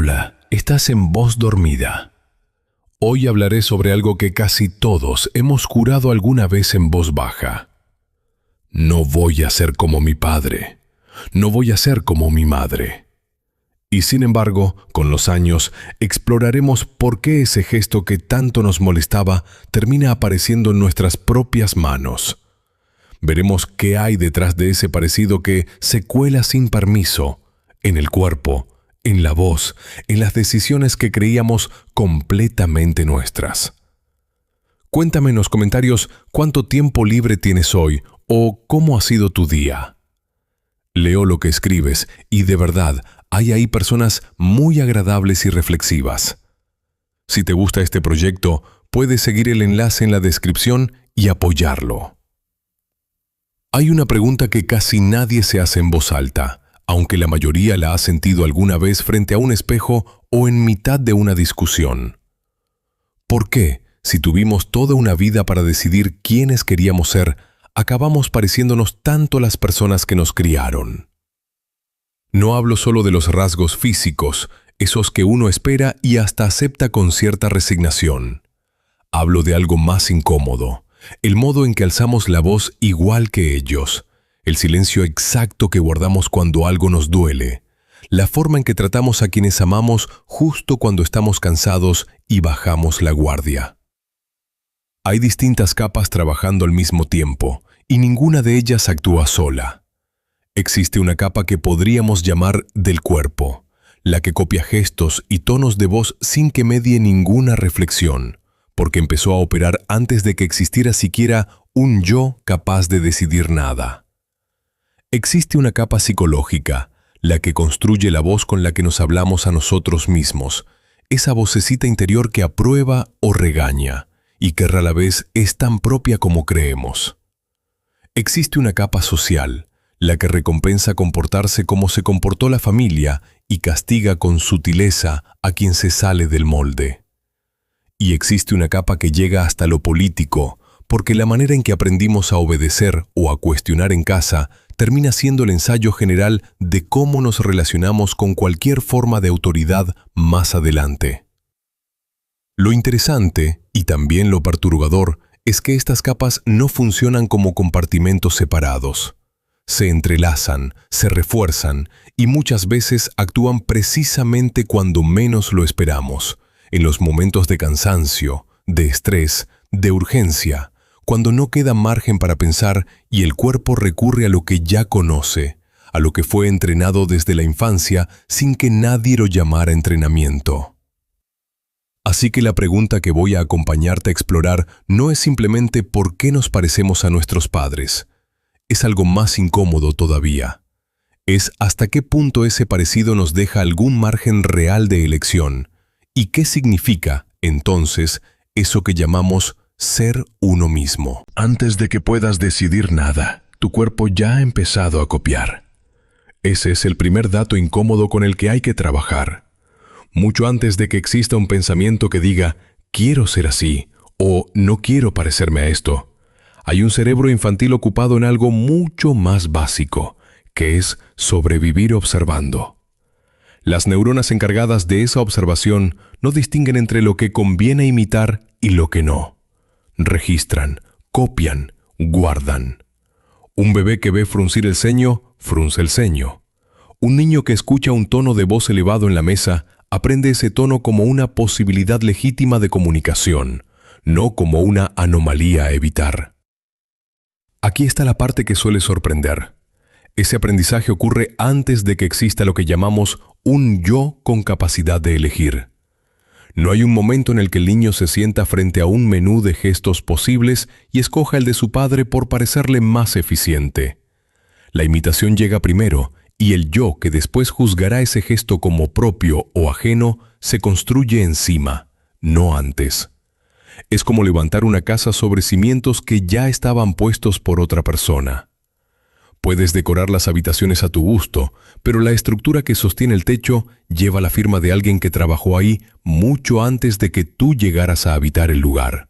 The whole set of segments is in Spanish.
Hola, estás en Voz Dormida. Hoy hablaré sobre algo que casi todos hemos jurado alguna vez en voz baja. No voy a ser como mi padre. No voy a ser como mi madre. Y sin embargo, con los años, exploraremos por qué ese gesto que tanto nos molestaba termina apareciendo en nuestras propias manos. Veremos qué hay detrás de ese parecido que se cuela sin permiso, en el cuerpo, en la voz, en las decisiones que creíamos completamente nuestras. Cuéntame en los comentarios cuánto tiempo libre tienes hoy o cómo ha sido tu día. Leo lo que escribes y de verdad hay ahí personas muy agradables y reflexivas. Si te gusta este proyecto, puedes seguir el enlace en la descripción y apoyarlo. Hay una pregunta que casi nadie se hace en voz alta, aunque la mayoría la ha sentido alguna vez frente a un espejo o en mitad de una discusión. ¿Por qué, si tuvimos toda una vida para decidir quiénes queríamos ser, acabamos pareciéndonos tanto a las personas que nos criaron? No hablo solo de los rasgos físicos, esos que uno espera y hasta acepta con cierta resignación. Hablo de algo más incómodo, el modo en que alzamos la voz igual que ellos, el silencio exacto que guardamos cuando algo nos duele, la forma en que tratamos a quienes amamos justo cuando estamos cansados y bajamos la guardia. Hay distintas capas trabajando al mismo tiempo, y ninguna de ellas actúa sola. Existe una capa que podríamos llamar del cuerpo, la que copia gestos y tonos de voz sin que medie ninguna reflexión, porque empezó a operar antes de que existiera siquiera un yo capaz de decidir nada. Existe una capa psicológica, la que construye la voz con la que nos hablamos a nosotros mismos, esa vocecita interior que aprueba o regaña, y que rara vez es tan propia como creemos. Existe una capa social, la que recompensa comportarse como se comportó la familia y castiga con sutileza a quien se sale del molde. Y existe una capa que llega hasta lo político, porque la manera en que aprendimos a obedecer o a cuestionar en casa termina siendo el ensayo general de cómo nos relacionamos con cualquier forma de autoridad más adelante. Lo interesante, y también lo perturbador, es que estas capas no funcionan como compartimentos separados. Se entrelazan, se refuerzan y muchas veces actúan precisamente cuando menos lo esperamos, en los momentos de cansancio, de estrés, de urgencia, cuando no queda margen para pensar y el cuerpo recurre a lo que ya conoce, a lo que fue entrenado desde la infancia sin que nadie lo llamara entrenamiento. Así que la pregunta que voy a acompañarte a explorar no es simplemente por qué nos parecemos a nuestros padres. Es algo más incómodo todavía. Es hasta qué punto ese parecido nos deja algún margen real de elección y qué significa, entonces, eso que llamamos ser uno mismo. Antes de que puedas decidir nada, tu cuerpo ya ha empezado a copiar. Ese es el primer dato incómodo con el que hay que trabajar. Mucho antes de que exista un pensamiento que diga, quiero ser así, o no quiero parecerme a esto, hay un cerebro infantil ocupado en algo mucho más básico, que es sobrevivir observando. Las neuronas encargadas de esa observación no distinguen entre lo que conviene imitar y lo que no. Registran, copian, guardan. Un bebé que ve fruncir el ceño, frunce el ceño. Un niño que escucha un tono de voz elevado en la mesa, aprende ese tono como una posibilidad legítima de comunicación, no como una anomalía a evitar. Aquí está la parte que suele sorprender. Ese aprendizaje ocurre antes de que exista lo que llamamos un yo con capacidad de elegir. No hay un momento en el que el niño se sienta frente a un menú de gestos posibles y escoja el de su padre por parecerle más eficiente. La imitación llega primero y el yo que después juzgará ese gesto como propio o ajeno se construye encima, no antes. Es como levantar una casa sobre cimientos que ya estaban puestos por otra persona. Puedes decorar las habitaciones a tu gusto, pero la estructura que sostiene el techo lleva la firma de alguien que trabajó ahí mucho antes de que tú llegaras a habitar el lugar.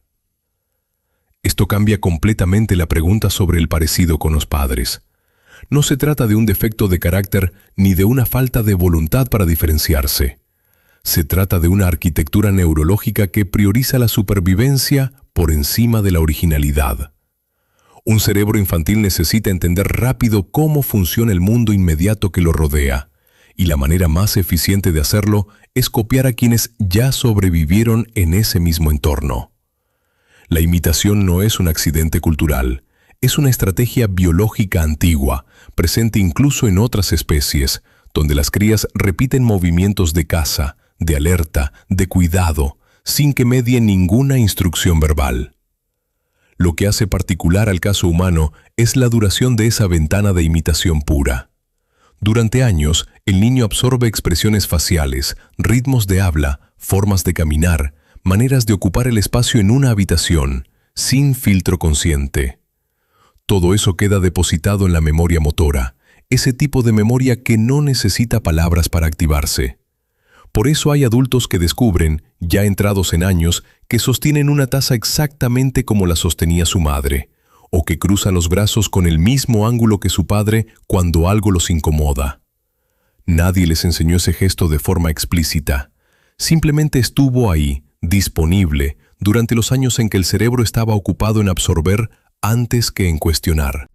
Esto cambia completamente la pregunta sobre el parecido con los padres. No se trata de un defecto de carácter ni de una falta de voluntad para diferenciarse. Se trata de una arquitectura neurológica que prioriza la supervivencia por encima de la originalidad. Un cerebro infantil necesita entender rápido cómo funciona el mundo inmediato que lo rodea, y la manera más eficiente de hacerlo es copiar a quienes ya sobrevivieron en ese mismo entorno. La imitación no es un accidente cultural, es una estrategia biológica antigua, presente incluso en otras especies, donde las crías repiten movimientos de caza, de alerta, de cuidado, sin que medie ninguna instrucción verbal. Lo que hace particular al caso humano es la duración de esa ventana de imitación pura. Durante años, el niño absorbe expresiones faciales, ritmos de habla, formas de caminar, maneras de ocupar el espacio en una habitación, sin filtro consciente. Todo eso queda depositado en la memoria motora, ese tipo de memoria que no necesita palabras para activarse. Por eso hay adultos que descubren, ya entrados en años, que sostienen una taza exactamente como la sostenía su madre, o que cruzan los brazos con el mismo ángulo que su padre cuando algo los incomoda. Nadie les enseñó ese gesto de forma explícita. Simplemente estuvo ahí, disponible, durante los años en que el cerebro estaba ocupado en absorber antes que en cuestionar.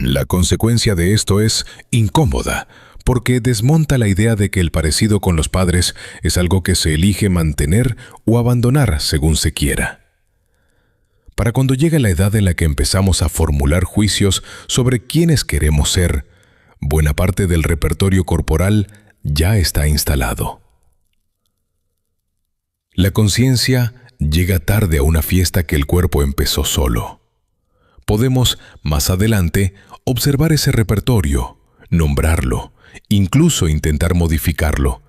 La consecuencia de esto es incómoda, porque desmonta la idea de que el parecido con los padres es algo que se elige mantener o abandonar según se quiera. Para cuando llega la edad en la que empezamos a formular juicios sobre quiénes queremos ser, buena parte del repertorio corporal ya está instalado. La conciencia llega tarde a una fiesta que el cuerpo empezó solo. Podemos, más adelante, observar ese repertorio, nombrarlo, incluso intentar modificarlo,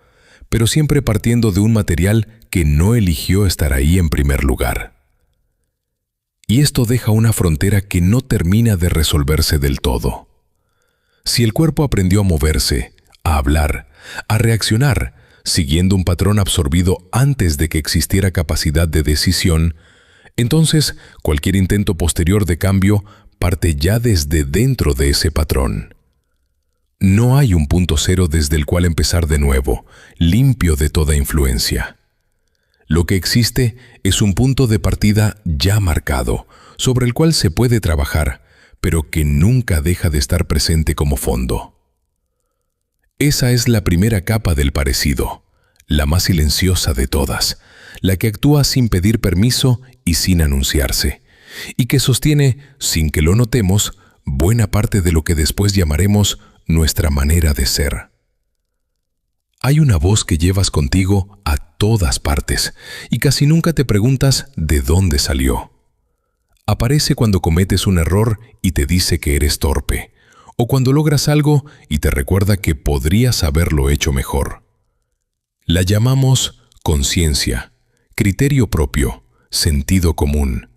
pero siempre partiendo de un material que no eligió estar ahí en primer lugar. Y esto deja una frontera que no termina de resolverse del todo. Si el cuerpo aprendió a moverse, a hablar, a reaccionar, siguiendo un patrón absorbido antes de que existiera capacidad de decisión, entonces cualquier intento posterior de cambio parte ya desde dentro de ese patrón. No hay un punto cero desde el cual empezar de nuevo, limpio de toda influencia. Lo que existe es un punto de partida ya marcado, sobre el cual se puede trabajar, pero que nunca deja de estar presente como fondo. Esa es la primera capa del parecido, la más silenciosa de todas, la que actúa sin pedir permiso y sin anunciarse, y que sostiene, sin que lo notemos, buena parte de lo que después llamaremos nuestra manera de ser. Hay una voz que llevas contigo a todas partes y casi nunca te preguntas de dónde salió. Aparece cuando cometes un error y te dice que eres torpe, o cuando logras algo y te recuerda que podrías haberlo hecho mejor. La llamamos conciencia, criterio propio, sentido común,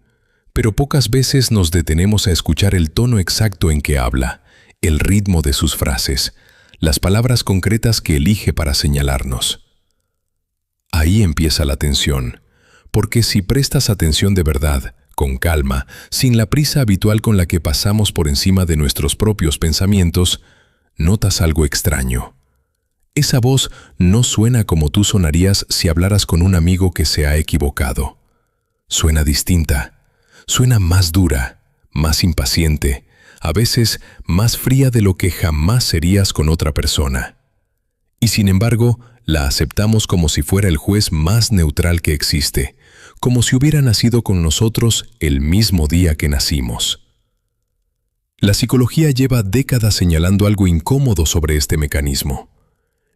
pero pocas veces nos detenemos a escuchar el tono exacto en que habla, el ritmo de sus frases, las palabras concretas que elige para señalarnos. Ahí empieza la tensión, porque si prestas atención de verdad, con calma, sin la prisa habitual con la que pasamos por encima de nuestros propios pensamientos, notas algo extraño. Esa voz no suena como tú sonarías si hablaras con un amigo que se ha equivocado. Suena distinta, suena más dura, más impaciente, a veces más fría de lo que jamás serías con otra persona. Y sin embargo, la aceptamos como si fuera el juez más neutral que existe, como si hubiera nacido con nosotros el mismo día que nacimos. La psicología lleva décadas señalando algo incómodo sobre este mecanismo.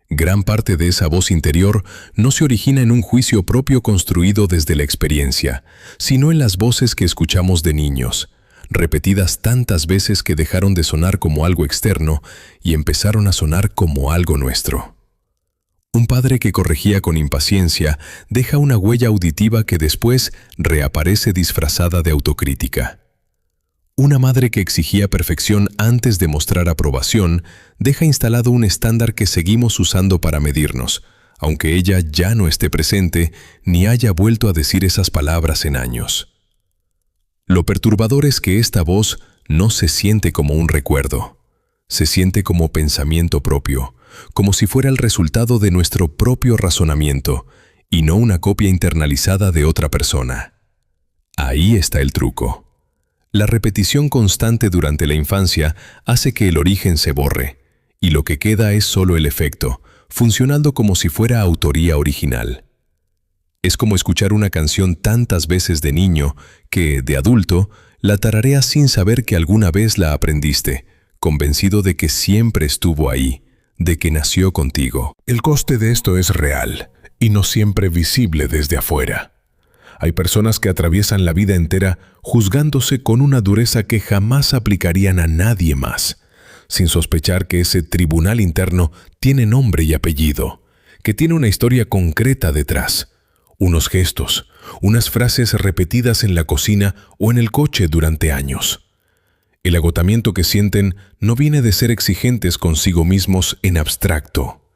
Gran parte de esa voz interior no se origina en un juicio propio construido desde la experiencia, sino en las voces que escuchamos de niños, repetidas tantas veces que dejaron de sonar como algo externo y empezaron a sonar como algo nuestro. Un padre que corregía con impaciencia deja una huella auditiva que después reaparece disfrazada de autocrítica. Una madre que exigía perfección antes de mostrar aprobación deja instalado un estándar que seguimos usando para medirnos, aunque ella ya no esté presente ni haya vuelto a decir esas palabras en años. Lo perturbador es que esta voz no se siente como un recuerdo, se siente como pensamiento propio, como si fuera el resultado de nuestro propio razonamiento, y no una copia internalizada de otra persona. Ahí está el truco. La repetición constante durante la infancia hace que el origen se borre, y lo que queda es solo el efecto, funcionando como si fuera autoría original. Es como escuchar una canción tantas veces de niño que, de adulto, la tarareas sin saber que alguna vez la aprendiste, convencido de que siempre estuvo ahí, de que nació contigo. El coste de esto es real y no siempre visible desde afuera. Hay personas que atraviesan la vida entera juzgándose con una dureza que jamás aplicarían a nadie más, sin sospechar que ese tribunal interno tiene nombre y apellido, que tiene una historia concreta detrás, unos gestos, unas frases repetidas en la cocina o en el coche durante años. El agotamiento que sienten no viene de ser exigentes consigo mismos en abstracto.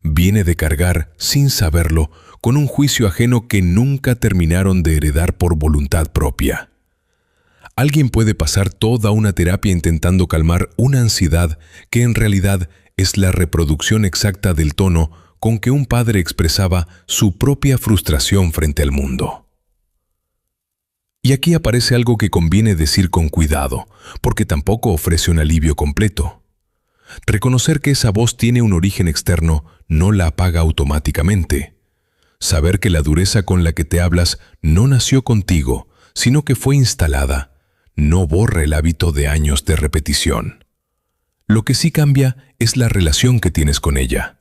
Viene de cargar, sin saberlo, con un juicio ajeno que nunca terminaron de heredar por voluntad propia. Alguien puede pasar toda una terapia intentando calmar una ansiedad que en realidad es la reproducción exacta del tono con que un padre expresaba su propia frustración frente al mundo. Y aquí aparece algo que conviene decir con cuidado, porque tampoco ofrece un alivio completo. Reconocer que esa voz tiene un origen externo no la apaga automáticamente. Saber que la dureza con la que te hablas no nació contigo, sino que fue instalada, no borra el hábito de años de repetición. Lo que sí cambia es la relación que tienes con ella.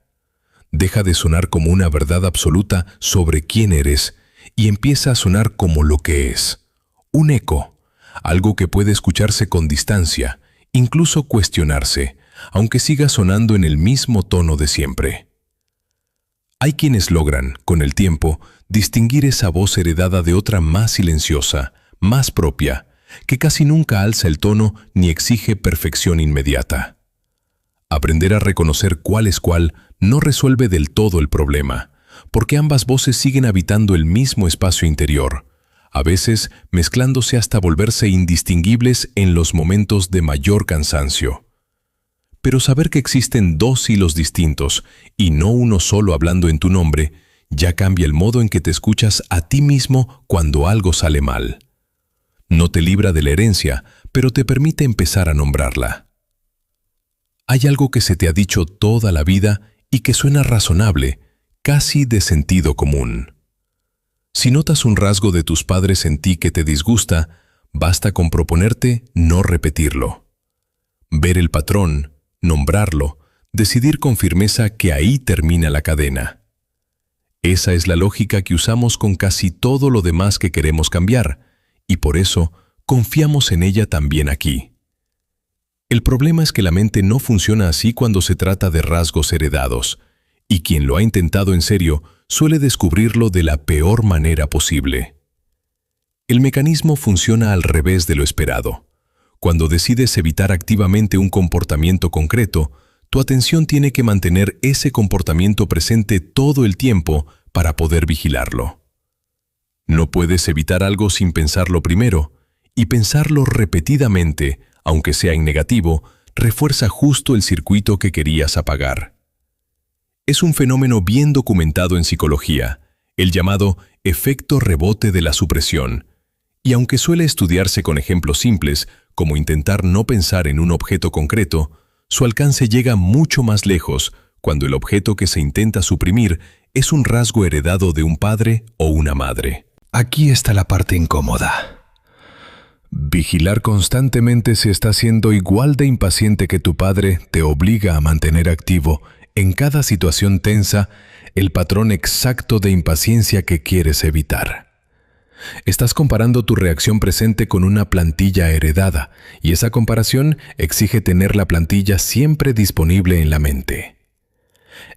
Deja de sonar como una verdad absoluta sobre quién eres y empieza a sonar como lo que es. Un eco, algo que puede escucharse con distancia, incluso cuestionarse, aunque siga sonando en el mismo tono de siempre. Hay quienes logran, con el tiempo, distinguir esa voz heredada de otra más silenciosa, más propia, que casi nunca alza el tono ni exige perfección inmediata. Aprender a reconocer cuál es cuál no resuelve del todo el problema, porque ambas voces siguen habitando el mismo espacio interior, a veces mezclándose hasta volverse indistinguibles en los momentos de mayor cansancio. Pero saber que existen dos hilos distintos y no uno solo hablando en tu nombre, ya cambia el modo en que te escuchas a ti mismo cuando algo sale mal. No te libra de la herencia, pero te permite empezar a nombrarla. Hay algo que se te ha dicho toda la vida y que suena razonable, casi de sentido común. Si notas un rasgo de tus padres en ti que te disgusta, basta con proponerte no repetirlo. Ver el patrón, nombrarlo, decidir con firmeza que ahí termina la cadena. Esa es la lógica que usamos con casi todo lo demás que queremos cambiar, y por eso confiamos en ella también aquí. El problema es que la mente no funciona así cuando se trata de rasgos heredados, y quien lo ha intentado en serio suele descubrirlo de la peor manera posible. El mecanismo funciona al revés de lo esperado. Cuando decides evitar activamente un comportamiento concreto, tu atención tiene que mantener ese comportamiento presente todo el tiempo para poder vigilarlo. No puedes evitar algo sin pensarlo primero, y pensarlo repetidamente, aunque sea en negativo, refuerza justo el circuito que querías apagar. Es un fenómeno bien documentado en psicología, el llamado efecto rebote de la supresión, y aunque suele estudiarse con ejemplos simples, como intentar no pensar en un objeto concreto, su alcance llega mucho más lejos cuando el objeto que se intenta suprimir es un rasgo heredado de un padre o una madre. Aquí está la parte incómoda. Vigilar constantemente si estás siendo igual de impaciente que tu padre te obliga a mantener activo en cada situación tensa el patrón exacto de impaciencia que quieres evitar. Estás comparando tu reacción presente con una plantilla heredada, y esa comparación exige tener la plantilla siempre disponible en la mente.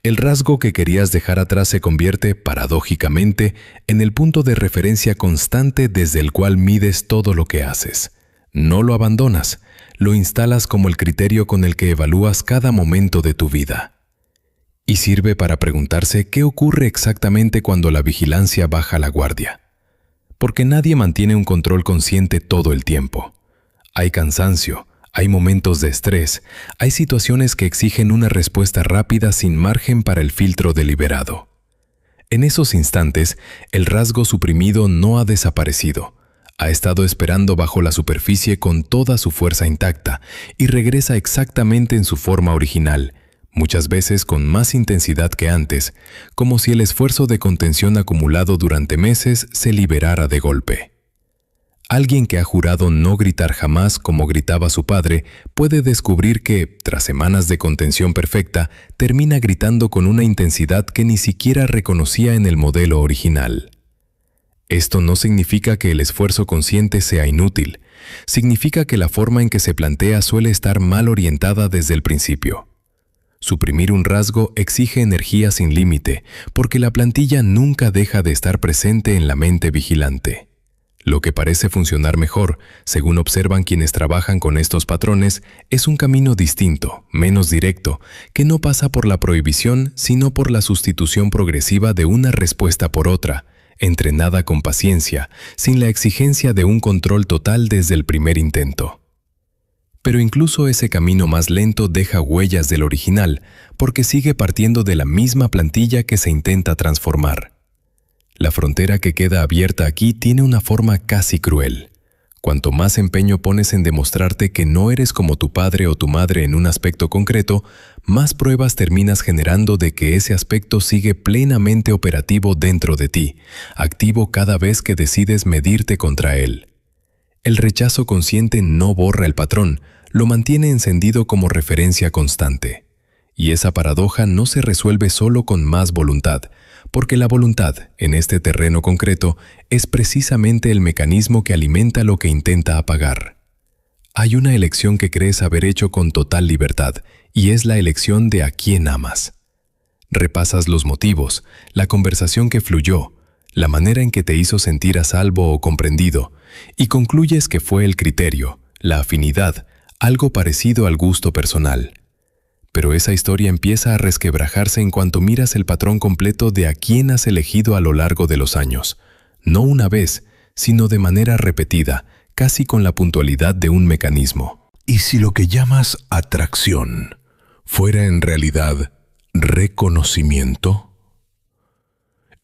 El rasgo que querías dejar atrás se convierte, paradójicamente, en el punto de referencia constante desde el cual mides todo lo que haces. No lo abandonas, lo instalas como el criterio con el que evalúas cada momento de tu vida. Y sirve para preguntarse qué ocurre exactamente cuando la vigilancia baja la guardia. Porque nadie mantiene un control consciente todo el tiempo. Hay cansancio, hay momentos de estrés, hay situaciones que exigen una respuesta rápida sin margen para el filtro deliberado. En esos instantes, el rasgo suprimido no ha desaparecido. Ha estado esperando bajo la superficie con toda su fuerza intacta y regresa exactamente en su forma original, muchas veces con más intensidad que antes, como si el esfuerzo de contención acumulado durante meses se liberara de golpe. Alguien que ha jurado no gritar jamás como gritaba su padre puede descubrir que, tras semanas de contención perfecta, termina gritando con una intensidad que ni siquiera reconocía en el modelo original. Esto no significa que el esfuerzo consciente sea inútil, significa que la forma en que se plantea suele estar mal orientada desde el principio. Suprimir un rasgo exige energía sin límite, porque la plantilla nunca deja de estar presente en la mente vigilante. Lo que parece funcionar mejor, según observan quienes trabajan con estos patrones, es un camino distinto, menos directo, que no pasa por la prohibición, sino por la sustitución progresiva de una respuesta por otra, entrenada con paciencia, sin la exigencia de un control total desde el primer intento. Pero incluso ese camino más lento deja huellas del original, porque sigue partiendo de la misma plantilla que se intenta transformar. La frontera que queda abierta aquí tiene una forma casi cruel. Cuanto más empeño pones en demostrarte que no eres como tu padre o tu madre en un aspecto concreto, más pruebas terminas generando de que ese aspecto sigue plenamente operativo dentro de ti, activo cada vez que decides medirte contra él. El rechazo consciente no borra el patrón, lo mantiene encendido como referencia constante. Y esa paradoja no se resuelve solo con más voluntad, porque la voluntad, en este terreno concreto, es precisamente el mecanismo que alimenta lo que intenta apagar. Hay una elección que crees haber hecho con total libertad, y es la elección de a quién amas. Repasas los motivos, la conversación que fluyó, la manera en que te hizo sentir a salvo o comprendido, y concluyes que fue el criterio, la afinidad, algo parecido al gusto personal. Pero esa historia empieza a resquebrajarse en cuanto miras el patrón completo de a quién has elegido a lo largo de los años, no una vez, sino de manera repetida, casi con la puntualidad de un mecanismo. ¿Y si lo que llamas atracción fuera en realidad reconocimiento?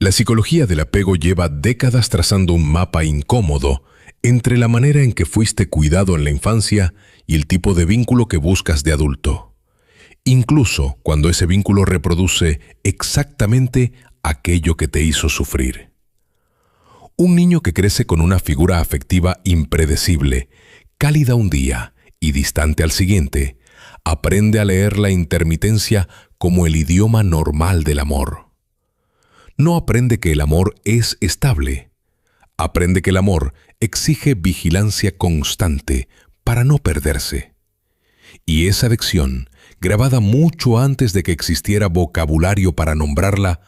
La psicología del apego lleva décadas trazando un mapa incómodo entre la manera en que fuiste cuidado en la infancia y el tipo de vínculo que buscas de adulto. Incluso cuando ese vínculo reproduce exactamente aquello que te hizo sufrir. Un niño que crece con una figura afectiva impredecible, cálida un día y distante al siguiente, aprende a leer la intermitencia como el idioma normal del amor. No aprende que el amor es estable. Aprende que el amor exige vigilancia constante para no perderse. Y esa lección, grabada mucho antes de que existiera vocabulario para nombrarla,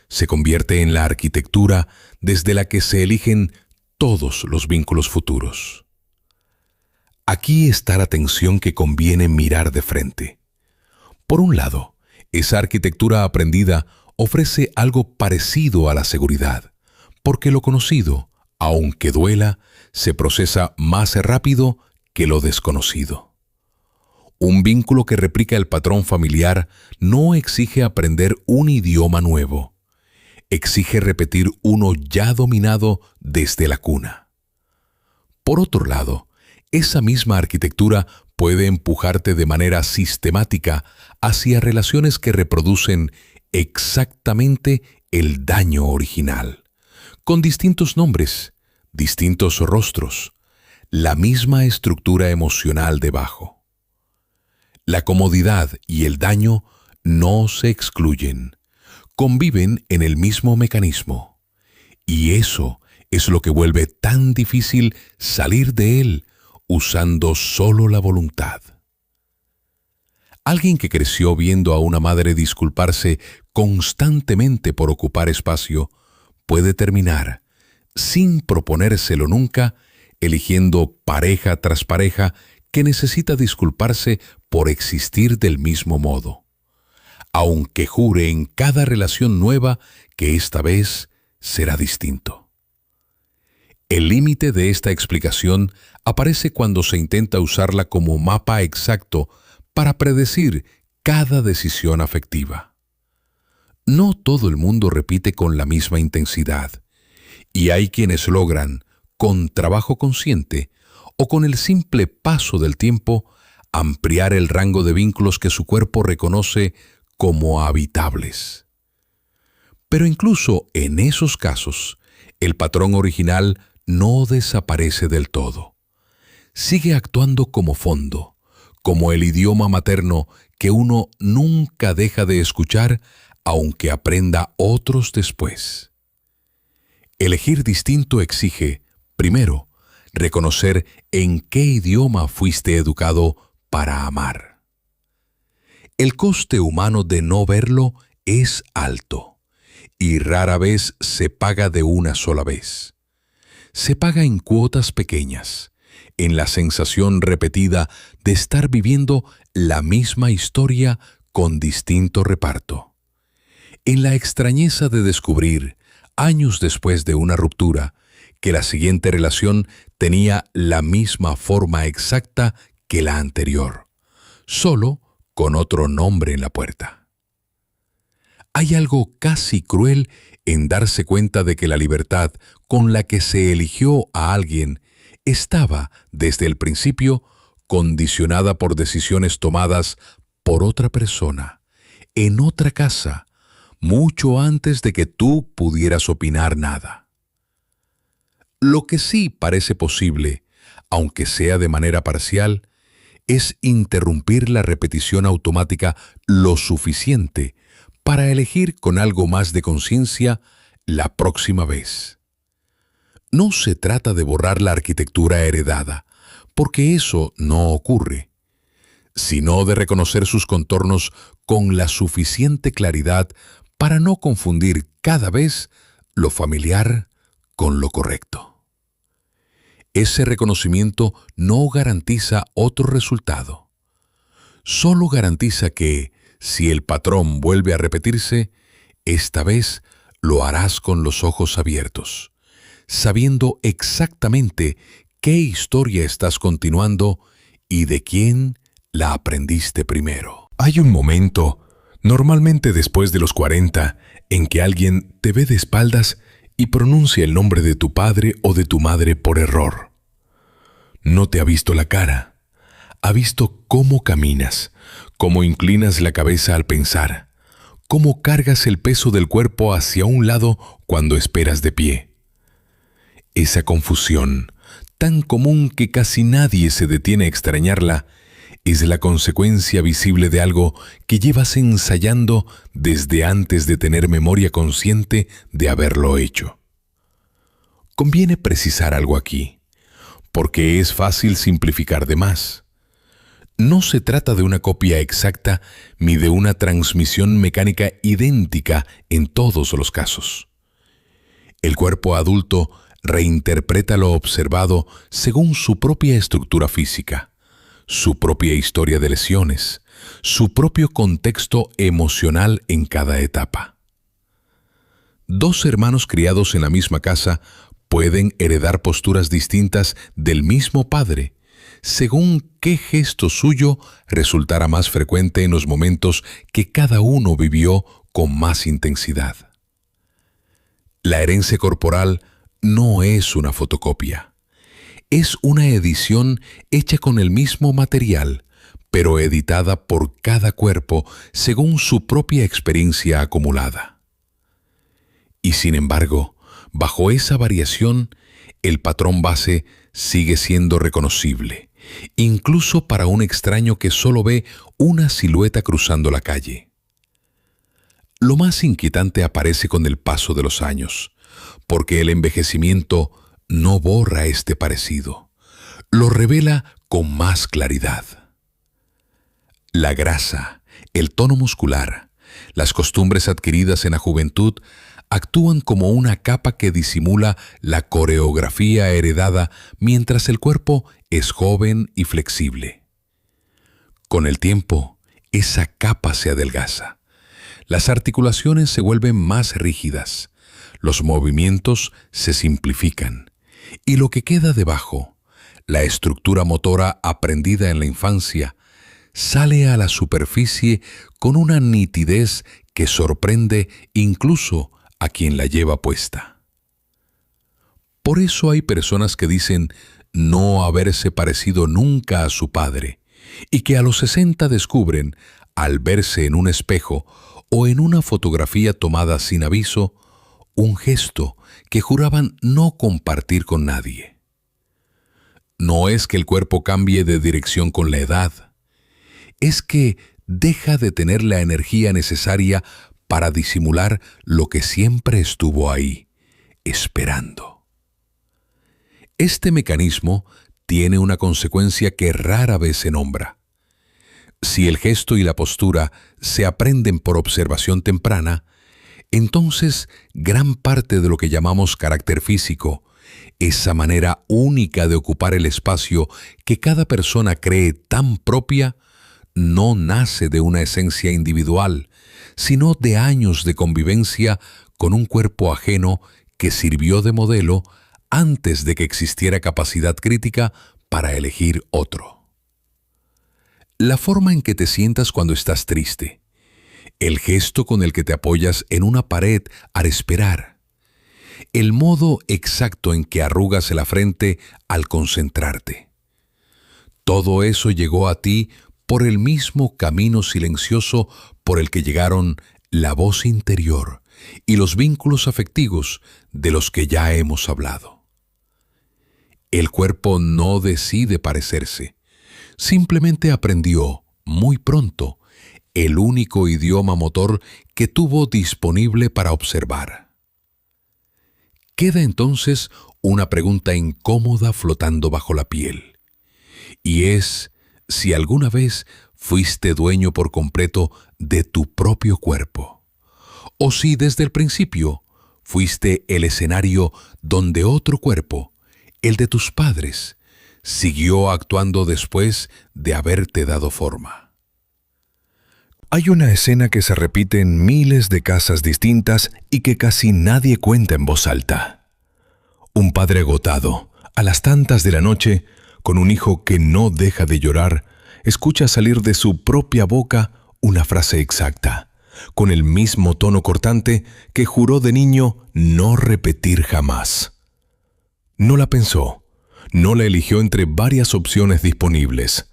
se convierte en la arquitectura desde la que se eligen todos los vínculos futuros. Aquí está la tensión que conviene mirar de frente. Por un lado, esa arquitectura aprendida ofrece algo parecido a la seguridad, porque lo conocido, aunque duela, se procesa más rápido que lo desconocido. Un vínculo que replica el patrón familiar no exige aprender un idioma nuevo. Exige repetir uno ya dominado desde la cuna. Por otro lado, esa misma arquitectura puede empujarte de manera sistemática hacia relaciones que reproducen exactamente el daño original, con distintos nombres, distintos rostros, la misma estructura emocional debajo. La comodidad y el daño no se excluyen, conviven en el mismo mecanismo. Y eso es lo que vuelve tan difícil salir de él usando solo la voluntad. Alguien que creció viendo a una madre disculparse constantemente por ocupar espacio puede terminar, sin proponérselo nunca, eligiendo pareja tras pareja que necesita disculparse por existir del mismo modo, aunque jure en cada relación nueva que esta vez será distinto. El límite de esta explicación aparece cuando se intenta usarla como mapa exacto para predecir cada decisión afectiva. No todo el mundo repite con la misma intensidad, y hay quienes logran, con trabajo consciente o con el simple paso del tiempo, ampliar el rango de vínculos que su cuerpo reconoce como habitables. Pero incluso en esos casos, el patrón original no desaparece del todo. Sigue actuando como fondo, como el idioma materno que uno nunca deja de escuchar, aunque aprenda otros después. Elegir distinto exige, primero, reconocer en qué idioma fuiste educado para amar. El coste humano de no verlo es alto, y rara vez se paga de una sola vez. Se paga en cuotas pequeñas, en la sensación repetida de estar viviendo la misma historia con distinto reparto, en la extrañeza de descubrir, años después de una ruptura, que la siguiente relación tenía la misma forma exacta que la anterior, solo con otro nombre en la puerta. Hay algo casi cruel en darse cuenta de que la libertad con la que se eligió a alguien estaba, desde el principio, condicionada por decisiones tomadas por otra persona, en otra casa, mucho antes de que tú pudieras opinar nada. Lo que sí parece posible, aunque sea de manera parcial, es interrumpir la repetición automática lo suficiente para elegir con algo más de conciencia la próxima vez. No se trata de borrar la arquitectura heredada, porque eso no ocurre, sino de reconocer sus contornos con la suficiente claridad para no confundir cada vez lo familiar con lo correcto. Ese reconocimiento no garantiza otro resultado. Solo garantiza que, si el patrón vuelve a repetirse, esta vez lo harás con los ojos abiertos, sabiendo exactamente qué historia estás continuando y de quién la aprendiste primero. Hay un momento, normalmente después de los 40, en que alguien te ve de espaldas y pronuncia el nombre de tu padre o de tu madre por error. No te ha visto la cara, ha visto cómo caminas, cómo inclinas la cabeza al pensar, cómo cargas el peso del cuerpo hacia un lado cuando esperas de pie. Esa confusión, tan común que casi nadie se detiene a extrañarla, es la consecuencia visible de algo que llevas ensayando desde antes de tener memoria consciente de haberlo hecho. Conviene precisar algo aquí, porque es fácil simplificar de más. No se trata de una copia exacta ni de una transmisión mecánica idéntica en todos los casos. El cuerpo adulto reinterpreta lo observado según su propia estructura física, su propia historia de lesiones, su propio contexto emocional en cada etapa. Dos hermanos criados en la misma casa pueden heredar posturas distintas del mismo padre, según qué gesto suyo resultará más frecuente en los momentos que cada uno vivió con más intensidad. La herencia corporal no es una fotocopia. Es una edición hecha con el mismo material, pero editada por cada cuerpo según su propia experiencia acumulada. Y sin embargo, bajo esa variación, el patrón base sigue siendo reconocible, incluso para un extraño que solo ve una silueta cruzando la calle. Lo más inquietante aparece con el paso de los años, porque el envejecimiento no borra este parecido, lo revela con más claridad. La grasa, el tono muscular, las costumbres adquiridas en la juventud actúan como una capa que disimula la coreografía heredada mientras el cuerpo es joven y flexible. Con el tiempo, esa capa se adelgaza. Las articulaciones se vuelven más rígidas, los movimientos se simplifican, y lo que queda debajo, la estructura motora aprendida en la infancia, sale a la superficie con una nitidez que sorprende incluso a quien la lleva puesta. Por eso hay personas que dicen no haberse parecido nunca a su padre y que a los 60 descubren, al verse en un espejo o en una fotografía tomada sin aviso, un gesto que juraban no compartir con nadie. No es que el cuerpo cambie de dirección con la edad, es que deja de tener la energía necesaria para disimular lo que siempre estuvo ahí, esperando. Este mecanismo tiene una consecuencia que rara vez se nombra. Si el gesto y la postura se aprenden por observación temprana, entonces gran parte de lo que llamamos carácter físico, esa manera única de ocupar el espacio que cada persona cree tan propia, no nace de una esencia individual, sino de años de convivencia con un cuerpo ajeno que sirvió de modelo antes de que existiera capacidad crítica para elegir otro. La forma en que te sientas cuando estás triste, el gesto con el que te apoyas en una pared al esperar, el modo exacto en que arrugas la frente al concentrarte. Todo eso llegó a ti por el mismo camino silencioso por el que llegaron la voz interior y los vínculos afectivos de los que ya hemos hablado. El cuerpo no decide parecerse, simplemente aprendió muy pronto el único idioma motor que tuvo disponible para observar. Queda entonces una pregunta incómoda flotando bajo la piel, y es si alguna vez fuiste dueño por completo de tu propio cuerpo, o si desde el principio fuiste el escenario donde otro cuerpo, el de tus padres, siguió actuando después de haberte dado forma. Hay una escena que se repite en miles de casas distintas y que casi nadie cuenta en voz alta. Un padre agotado, a las tantas de la noche, con un hijo que no deja de llorar, escucha salir de su propia boca una frase exacta, con el mismo tono cortante que juró de niño no repetir jamás. No la pensó, no la eligió entre varias opciones disponibles.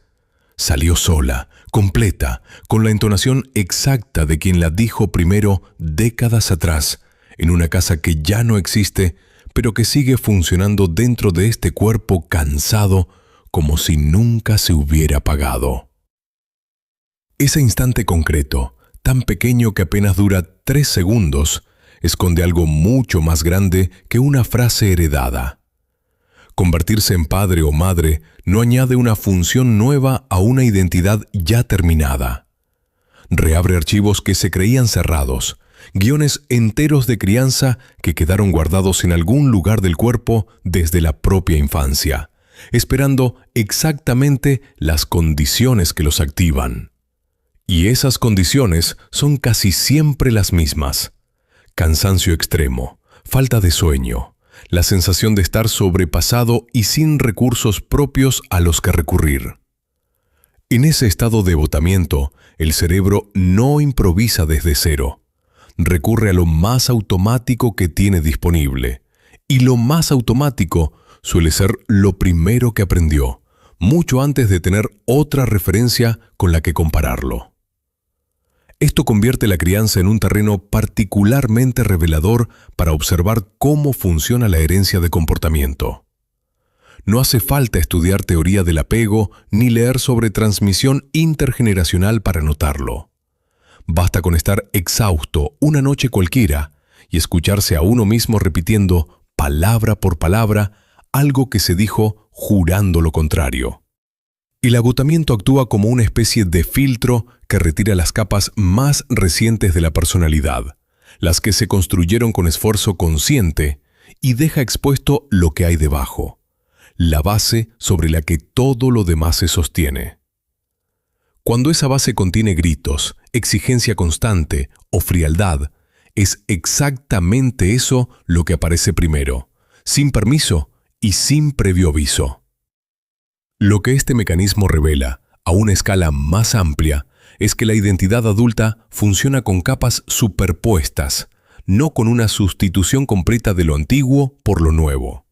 Salió sola, completa, con la entonación exacta de quien la dijo primero décadas atrás, en una casa que ya no existe, pero que sigue funcionando dentro de este cuerpo cansado, como si nunca se hubiera apagado. Ese instante concreto, tan pequeño que apenas dura 3 segundos, esconde algo mucho más grande que una frase heredada. Convertirse en padre o madre no añade una función nueva a una identidad ya terminada. Reabre archivos que se creían cerrados, guiones enteros de crianza que quedaron guardados en algún lugar del cuerpo desde la propia infancia, esperando exactamente las condiciones que los activan. Y esas condiciones son casi siempre las mismas: cansancio extremo, falta de sueño, la sensación de estar sobrepasado y sin recursos propios a los que recurrir. En ese estado de agotamiento, el cerebro no improvisa desde cero. Recurre a lo más automático que tiene disponible. Y lo más automático suele ser lo primero que aprendió, mucho antes de tener otra referencia con la que compararlo. Esto convierte la crianza en un terreno particularmente revelador para observar cómo funciona la herencia de comportamiento. No hace falta estudiar teoría del apego ni leer sobre transmisión intergeneracional para notarlo. Basta con estar exhausto una noche cualquiera y escucharse a uno mismo repitiendo, palabra por palabra, algo que se dijo jurando lo contrario. El agotamiento actúa como una especie de filtro que retira las capas más recientes de la personalidad, las que se construyeron con esfuerzo consciente, y deja expuesto lo que hay debajo, la base sobre la que todo lo demás se sostiene. Cuando esa base contiene gritos, exigencia constante o frialdad, es exactamente eso lo que aparece primero, sin permiso y sin previo aviso. Lo que este mecanismo revela, a una escala más amplia, es que la identidad adulta funciona con capas superpuestas, no con una sustitución completa de lo antiguo por lo nuevo.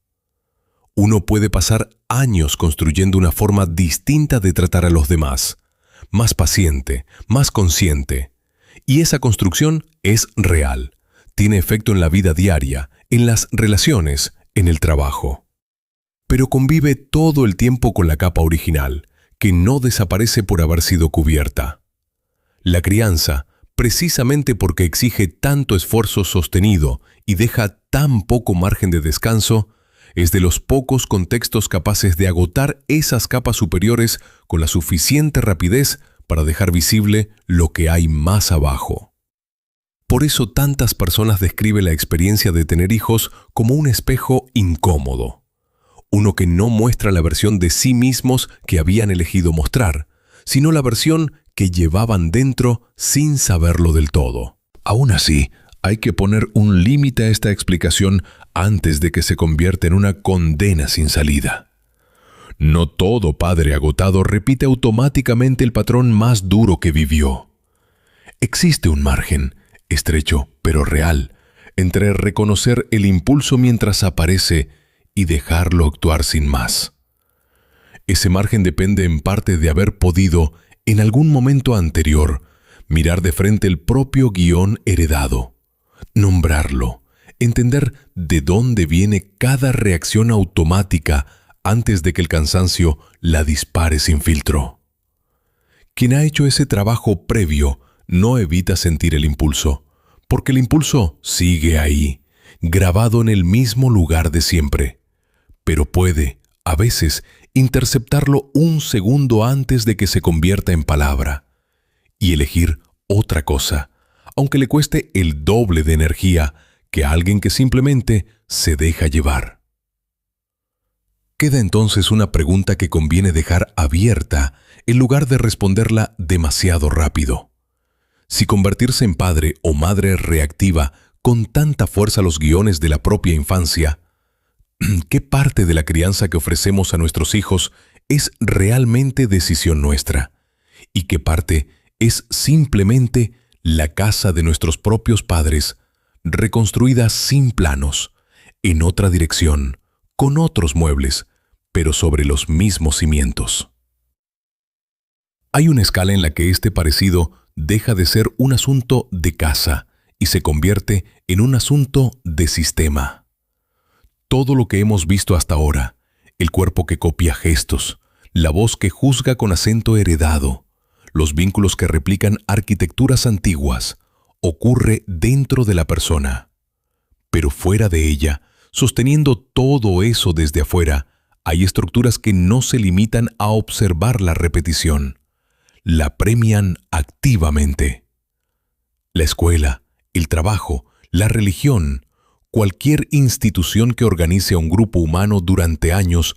Uno puede pasar años construyendo una forma distinta de tratar a los demás, más paciente, más consciente. Y esa construcción es real, tiene efecto en la vida diaria, en las relaciones, en el trabajo. Pero convive todo el tiempo con la capa original, que no desaparece por haber sido cubierta. La crianza, precisamente porque exige tanto esfuerzo sostenido y deja tan poco margen de descanso, es de los pocos contextos capaces de agotar esas capas superiores con la suficiente rapidez para dejar visible lo que hay más abajo. Por eso tantas personas describen la experiencia de tener hijos como un espejo incómodo, uno que no muestra la versión de sí mismos que habían elegido mostrar, sino la versión que llevaban dentro sin saberlo del todo. Aún así, hay que poner un límite a esta explicación antes de que se convierta en una condena sin salida. No todo padre agotado repite automáticamente el patrón más duro que vivió. Existe un margen, estrecho pero real, entre reconocer el impulso mientras aparece y dejarlo actuar sin más. Ese margen depende en parte de haber podido, en algún momento anterior, mirar de frente el propio guión heredado, nombrarlo, entender de dónde viene cada reacción automática antes de que el cansancio la dispare sin filtro. Quien ha hecho ese trabajo previo no evita sentir el impulso, porque el impulso sigue ahí, grabado en el mismo lugar de siempre, pero puede, a veces, interceptarlo un segundo antes de que se convierta en palabra y elegir otra cosa, aunque le cueste el doble de energía que a alguien que simplemente se deja llevar. Queda entonces una pregunta que conviene dejar abierta en lugar de responderla demasiado rápido. Si convertirse en padre o madre reactiva con tanta fuerza los guiones de la propia infancia, ¿qué parte de la crianza que ofrecemos a nuestros hijos es realmente decisión nuestra? ¿Y qué parte es simplemente la casa de nuestros propios padres, reconstruida sin planos, en otra dirección, con otros muebles, pero sobre los mismos cimientos? Hay una escala en la que este parecido deja de ser un asunto de casa y se convierte en un asunto de sistema. Todo lo que hemos visto hasta ahora, el cuerpo que copia gestos, la voz que juzga con acento heredado, los vínculos que replican arquitecturas antiguas, ocurre dentro de la persona. Pero fuera de ella, sosteniendo todo eso desde afuera, hay estructuras que no se limitan a observar la repetición, la premian activamente. La escuela, el trabajo, la religión, cualquier institución que organice a un grupo humano durante años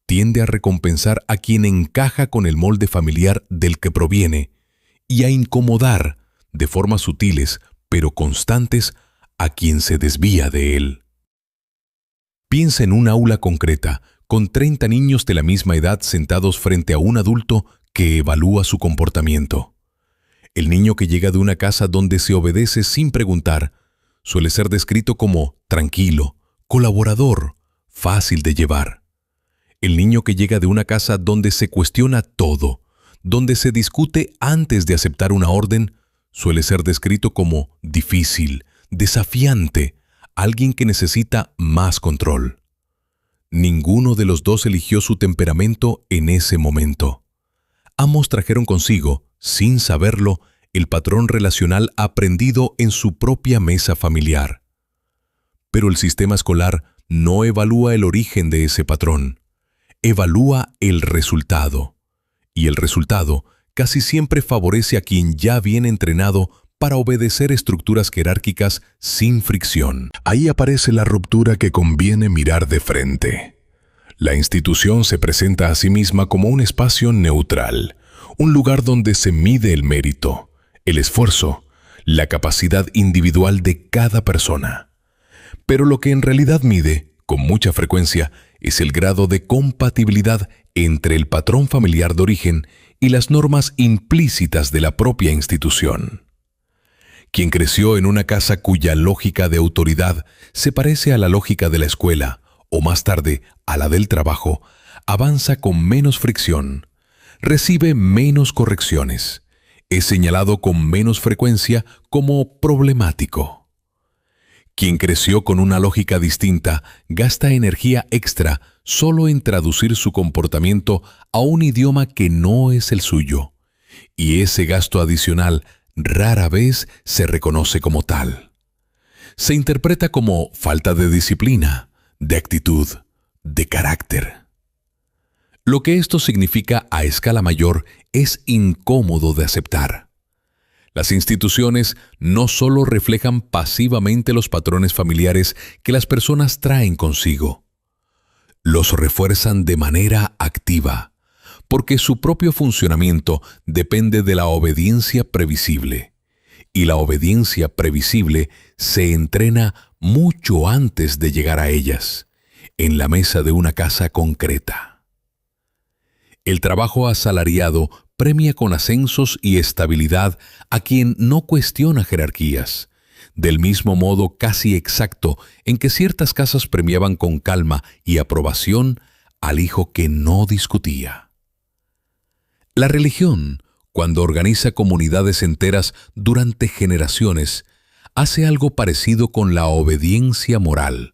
tiende a recompensar a quien encaja con el molde familiar del que proviene y a incomodar, de formas sutiles pero constantes, a quien se desvía de él. Piensa en un aula concreta, con 30 niños de la misma edad sentados frente a un adulto que evalúa su comportamiento. El niño que llega de una casa donde se obedece sin preguntar suele ser descrito como tranquilo, colaborador, fácil de llevar. El niño que llega de una casa donde se cuestiona todo, donde se discute antes de aceptar una orden, suele ser descrito como difícil, desafiante, alguien que necesita más control. Ninguno de los dos eligió su temperamento en ese momento. Ambos trajeron consigo, sin saberlo, el patrón relacional aprendido en su propia mesa familiar. Pero el sistema escolar no evalúa el origen de ese patrón, evalúa el resultado. Y el resultado casi siempre favorece a quien ya viene entrenado para obedecer estructuras jerárquicas sin fricción. Ahí aparece la ruptura que conviene mirar de frente. La institución se presenta a sí misma como un espacio neutral, un lugar donde se mide el mérito, el esfuerzo, la capacidad individual de cada persona. Pero lo que en realidad mide, con mucha frecuencia, es el grado de compatibilidad entre el patrón familiar de origen y las normas implícitas de la propia institución. Quien creció en una casa cuya lógica de autoridad se parece a la lógica de la escuela, o más tarde a la del trabajo, avanza con menos fricción, recibe menos correcciones, es señalado con menos frecuencia como problemático. Quien creció con una lógica distinta gasta energía extra solo en traducir su comportamiento a un idioma que no es el suyo, y ese gasto adicional rara vez se reconoce como tal. Se interpreta como falta de disciplina, de actitud, de carácter. Lo que esto significa a escala mayor es incómodo de aceptar. Las instituciones no solo reflejan pasivamente los patrones familiares que las personas traen consigo, los refuerzan de manera activa, porque su propio funcionamiento depende de la obediencia previsible, y la obediencia previsible se entrena mucho antes de llegar a ellas, en la mesa de una casa concreta. El trabajo asalariado premia con ascensos y estabilidad a quien no cuestiona jerarquías, del mismo modo casi exacto en que ciertas casas premiaban con calma y aprobación al hijo que no discutía. La religión, cuando organiza comunidades enteras durante generaciones, hace algo parecido con la obediencia moral,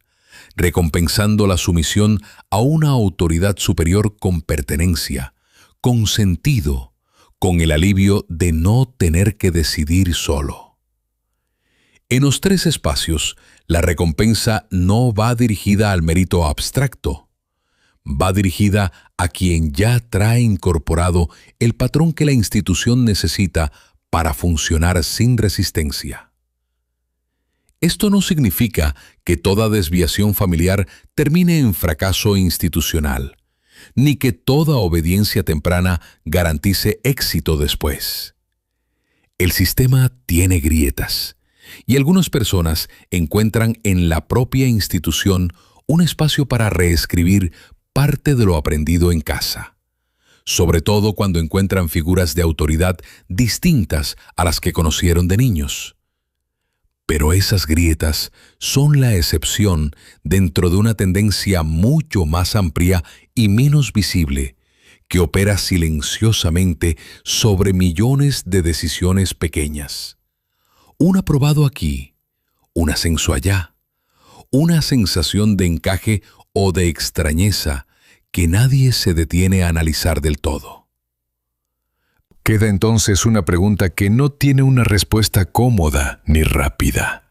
recompensando la sumisión a una autoridad superior con pertenencia, con sentido, con el alivio de no tener que decidir solo. En los tres espacios, la recompensa no va dirigida al mérito abstracto, va dirigida a quien ya trae incorporado el patrón que la institución necesita para funcionar sin resistencia. Esto no significa que toda desviación familiar termine en fracaso institucional, ni que toda obediencia temprana garantice éxito después. El sistema tiene grietas, y algunas personas encuentran en la propia institución un espacio para reescribir parte de lo aprendido en casa, sobre todo cuando encuentran figuras de autoridad distintas a las que conocieron de niños. Pero esas grietas son la excepción dentro de una tendencia mucho más amplia y menos visible, que opera silenciosamente sobre millones de decisiones pequeñas. Un aprobado aquí, un ascenso allá, una sensación de encaje o de extrañeza que nadie se detiene a analizar del todo. Queda entonces una pregunta que no tiene una respuesta cómoda ni rápida.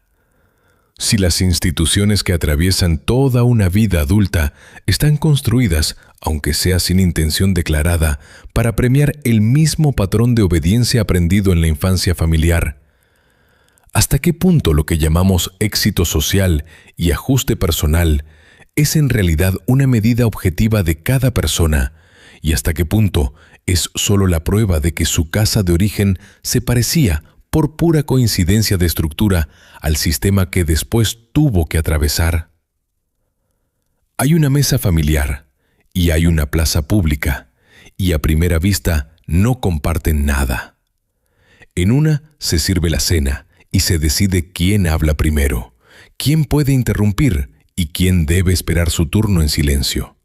Si las instituciones que atraviesan toda una vida adulta están construidas, aunque sea sin intención declarada, para premiar el mismo patrón de obediencia aprendido en la infancia familiar, ¿hasta qué punto lo que llamamos éxito social y ajuste personal es en realidad una medida objetiva de cada persona, y hasta qué punto es solo la prueba de que su casa de origen se parecía, por pura coincidencia de estructura, al sistema que después tuvo que atravesar? Hay una mesa familiar y hay una plaza pública, y a primera vista no comparten nada. En una se sirve la cena y se decide quién habla primero, quién puede interrumpir y quién debe esperar su turno en silencio.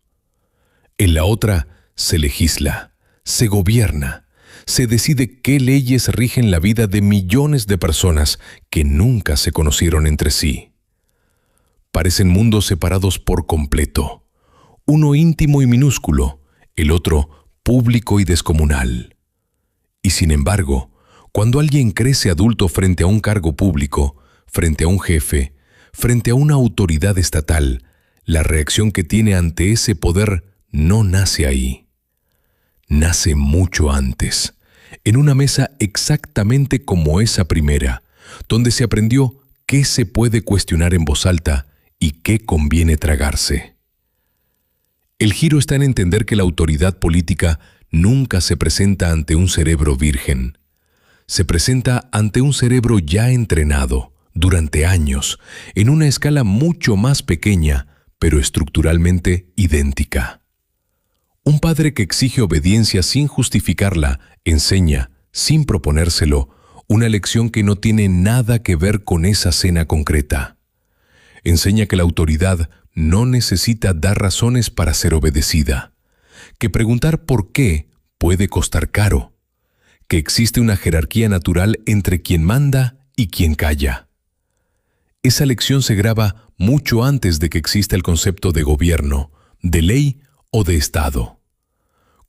En la otra se legisla, se gobierna, se decide qué leyes rigen la vida de millones de personas que nunca se conocieron entre sí. Parecen mundos separados por completo, uno íntimo y minúsculo, el otro público y descomunal. Y sin embargo, cuando alguien crece adulto frente a un cargo público, frente a un jefe, frente a una autoridad estatal, la reacción que tiene ante ese poder no nace ahí. Nace mucho antes, en una mesa exactamente como esa primera, donde se aprendió qué se puede cuestionar en voz alta y qué conviene tragarse. El giro está en entender que la autoridad política nunca se presenta ante un cerebro virgen. Se presenta ante un cerebro ya entrenado, durante años, en una escala mucho más pequeña, pero estructuralmente idéntica. Un padre que exige obediencia sin justificarla, enseña, sin proponérselo, una lección que no tiene nada que ver con esa cena concreta. Enseña que la autoridad no necesita dar razones para ser obedecida, que preguntar por qué puede costar caro, que existe una jerarquía natural entre quien manda y quien calla. Esa lección se graba mucho antes de que exista el concepto de gobierno, de ley o de Estado.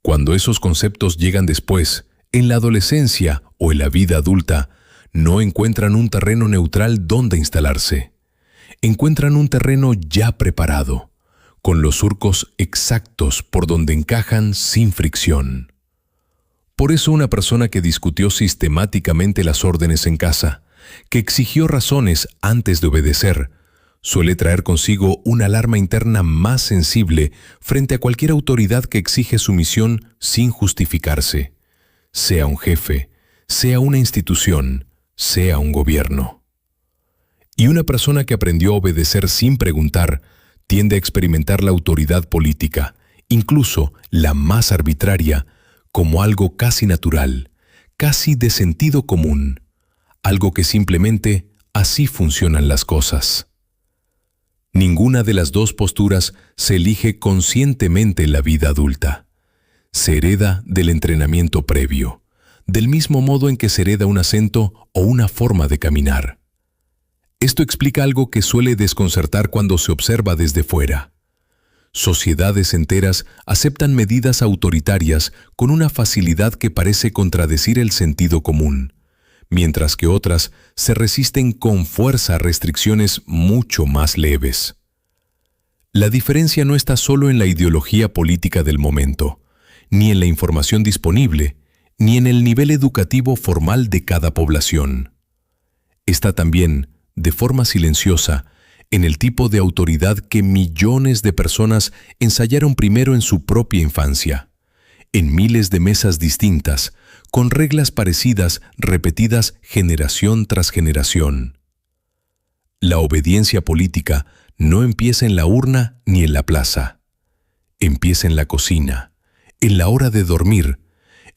Cuando esos conceptos llegan después, en la adolescencia o en la vida adulta, no encuentran un terreno neutral donde instalarse. Encuentran un terreno ya preparado, con los surcos exactos por donde encajan sin fricción. Por eso una persona que discutió sistemáticamente las órdenes en casa, que exigió razones antes de obedecer, suele traer consigo una alarma interna más sensible frente a cualquier autoridad que exige sumisión sin justificarse, sea un jefe, sea una institución, sea un gobierno. Y una persona que aprendió a obedecer sin preguntar tiende a experimentar la autoridad política, incluso la más arbitraria, como algo casi natural, casi de sentido común, algo que simplemente así funcionan las cosas. Ninguna de las dos posturas se elige conscientemente en la vida adulta. Se hereda del entrenamiento previo, del mismo modo en que se hereda un acento o una forma de caminar. Esto explica algo que suele desconcertar cuando se observa desde fuera. Sociedades enteras aceptan medidas autoritarias con una facilidad que parece contradecir el sentido común, mientras que otras se resisten con fuerza a restricciones mucho más leves. La diferencia no está solo en la ideología política del momento, ni en la información disponible, ni en el nivel educativo formal de cada población. Está también, de forma silenciosa, en el tipo de autoridad que millones de personas ensayaron primero en su propia infancia, en miles de mesas distintas, con reglas parecidas repetidas generación tras generación. La obediencia política no empieza en la urna ni en la plaza. Empieza en la cocina, en la hora de dormir,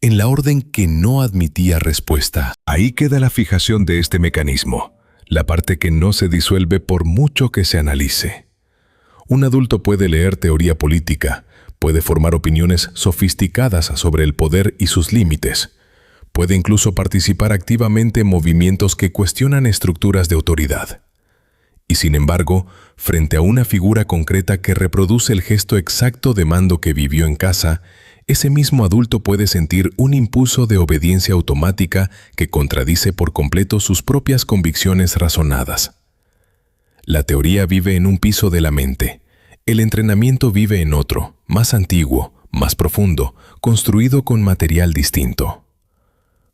en la orden que no admitía respuesta. Ahí queda la fijación de este mecanismo, la parte que no se disuelve por mucho que se analice. Un adulto puede leer teoría política, puede formar opiniones sofisticadas sobre el poder y sus límites, puede incluso participar activamente en movimientos que cuestionan estructuras de autoridad. Y sin embargo, frente a una figura concreta que reproduce el gesto exacto de mando que vivió en casa, ese mismo adulto puede sentir un impulso de obediencia automática que contradice por completo sus propias convicciones razonadas. La teoría vive en un piso de la mente. El entrenamiento vive en otro, más antiguo, más profundo, construido con material distinto.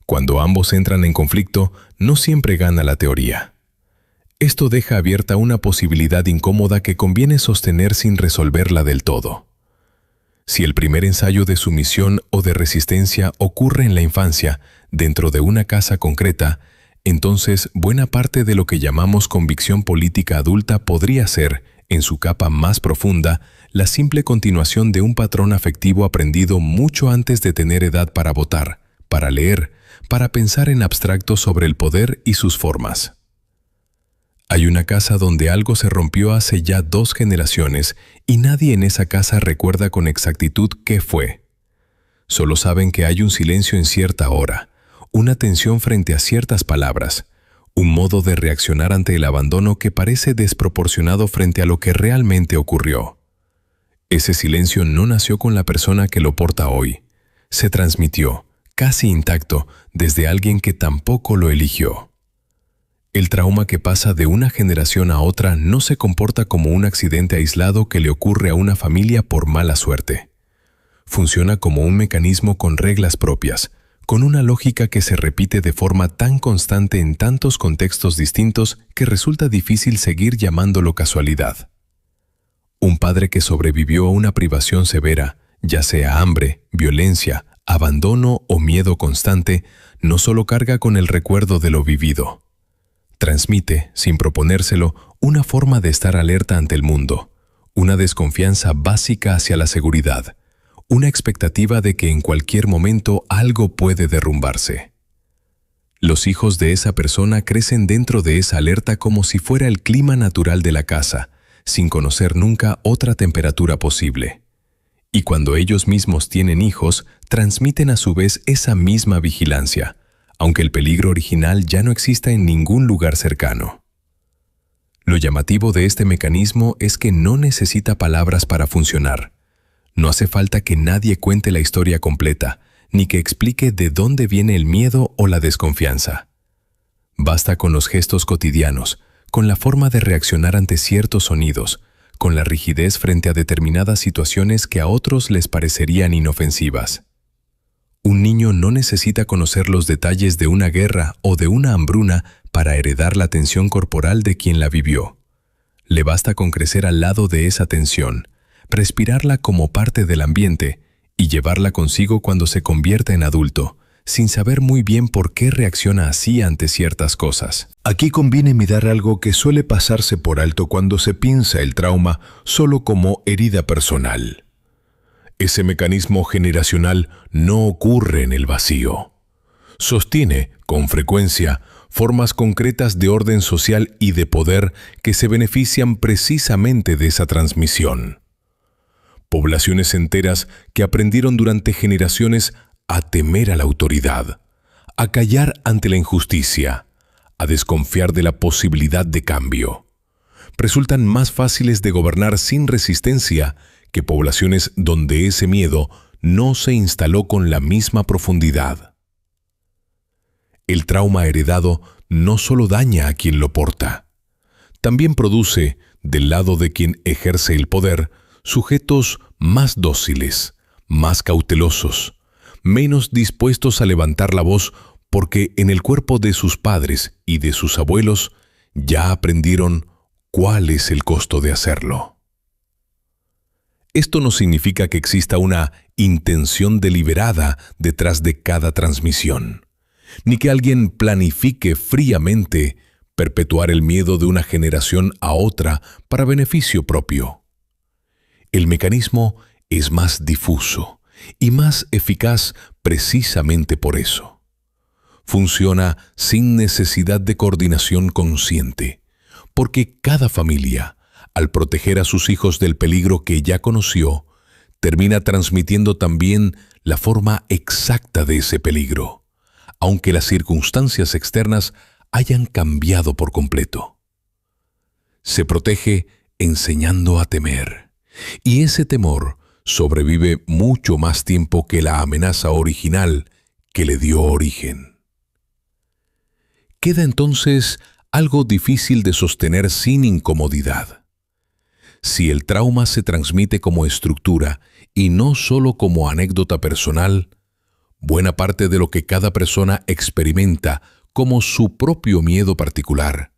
Cuando ambos entran en conflicto, no siempre gana la teoría. Esto deja abierta una posibilidad incómoda que conviene sostener sin resolverla del todo. Si el primer ensayo de sumisión o de resistencia ocurre en la infancia, dentro de una casa concreta, entonces buena parte de lo que llamamos convicción política adulta podría ser, en su capa más profunda, la simple continuación de un patrón afectivo aprendido mucho antes de tener edad para votar, para leer, para pensar en abstracto sobre el poder y sus formas. Hay una casa donde algo se rompió hace ya 2 generaciones y nadie en esa casa recuerda con exactitud qué fue. Solo saben que hay un silencio en cierta hora, una tensión frente a ciertas palabras, un modo de reaccionar ante el abandono que parece desproporcionado frente a lo que realmente ocurrió. Ese silencio no nació con la persona que lo porta hoy. Se transmitió, casi intacto, desde alguien que tampoco lo eligió. El trauma que pasa de una generación a otra no se comporta como un accidente aislado que le ocurre a una familia por mala suerte. Funciona como un mecanismo con reglas propias, con una lógica que se repite de forma tan constante en tantos contextos distintos que resulta difícil seguir llamándolo casualidad. Un padre que sobrevivió a una privación severa, ya sea hambre, violencia, abandono o miedo constante, no solo carga con el recuerdo de lo vivido. Transmite, sin proponérselo, una forma de estar alerta ante el mundo, una desconfianza básica hacia la seguridad, una expectativa de que en cualquier momento algo puede derrumbarse. Los hijos de esa persona crecen dentro de esa alerta como si fuera el clima natural de la casa, sin conocer nunca otra temperatura posible. Y cuando ellos mismos tienen hijos, transmiten a su vez esa misma vigilancia, aunque el peligro original ya no exista en ningún lugar cercano. Lo llamativo de este mecanismo es que no necesita palabras para funcionar. No hace falta que nadie cuente la historia completa, ni que explique de dónde viene el miedo o la desconfianza. Basta con los gestos cotidianos, con la forma de reaccionar ante ciertos sonidos, con la rigidez frente a determinadas situaciones que a otros les parecerían inofensivas. Un niño no necesita conocer los detalles de una guerra o de una hambruna para heredar la tensión corporal de quien la vivió. Le basta con crecer al lado de esa tensión, respirarla como parte del ambiente y llevarla consigo cuando se convierta en adulto, sin saber muy bien por qué reacciona así ante ciertas cosas. Aquí conviene mirar algo que suele pasarse por alto cuando se piensa el trauma solo como herida personal. Ese mecanismo generacional no ocurre en el vacío. Sostiene, con frecuencia, formas concretas de orden social y de poder que se benefician precisamente de esa transmisión. Poblaciones enteras que aprendieron durante generaciones a temer a la autoridad, a callar ante la injusticia, a desconfiar de la posibilidad de cambio. Resultan más fáciles de gobernar sin resistencia que poblaciones donde ese miedo no se instaló con la misma profundidad. El trauma heredado no solo daña a quien lo porta, también produce, del lado de quien ejerce el poder, sujetos más dóciles, más cautelosos, menos dispuestos a levantar la voz porque en el cuerpo de sus padres y de sus abuelos ya aprendieron cuál es el costo de hacerlo. Esto no significa que exista una intención deliberada detrás de cada transmisión, ni que alguien planifique fríamente perpetuar el miedo de una generación a otra para beneficio propio. El mecanismo es más difuso y más eficaz precisamente por eso. Funciona sin necesidad de coordinación consciente, porque cada familia, al proteger a sus hijos del peligro que ya conoció, termina transmitiendo también la forma exacta de ese peligro, aunque las circunstancias externas hayan cambiado por completo. Se protege enseñando a temer, y ese temor sobrevive mucho más tiempo que la amenaza original que le dio origen. Queda entonces algo difícil de sostener sin incomodidad. Si el trauma se transmite como estructura y no solo como anécdota personal, buena parte de lo que cada persona experimenta como su propio miedo particular,